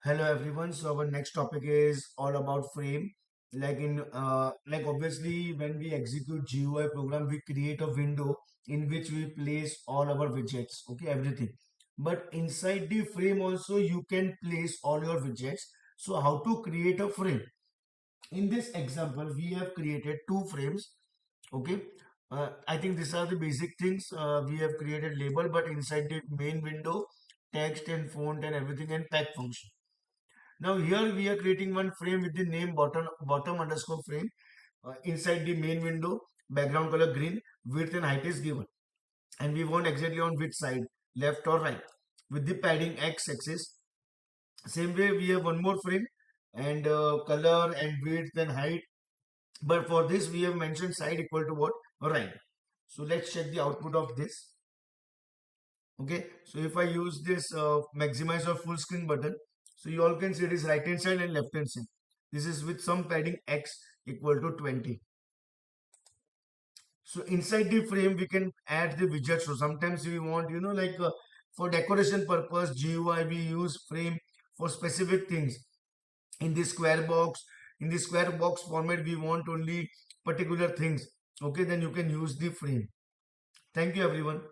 Hello everyone. So our next topic is all about frame. Like obviously when we execute GUI program, we create a window in which we place all our widgets. Okay, everything. But inside the frame also you can place all your widgets. So how to create a frame? In this example, we have created two frames. Okay. I think these are the basic things. We have created label, but inside the main window, text and font and everything and pack function. Now here we are creating one frame with the name bottom underscore frame. Inside the main window, background color green, width and height is given, and we want exactly on which side, left or right, with the padding x axis. Same way we have one more frame and color and width and height, but for this we have mentioned side equal to what? Right. So let's check the output of this. Okay, so if I use this maximize or full screen button, so you all can see it is right hand side and left hand side. This is with some padding x equal to 20. So inside the frame we can add the widgets. So sometimes we want, for decoration purpose, GUI we use frame for specific things. In the square box, in the square box format we want only particular things. Okay, then you can use the frame. Thank you everyone.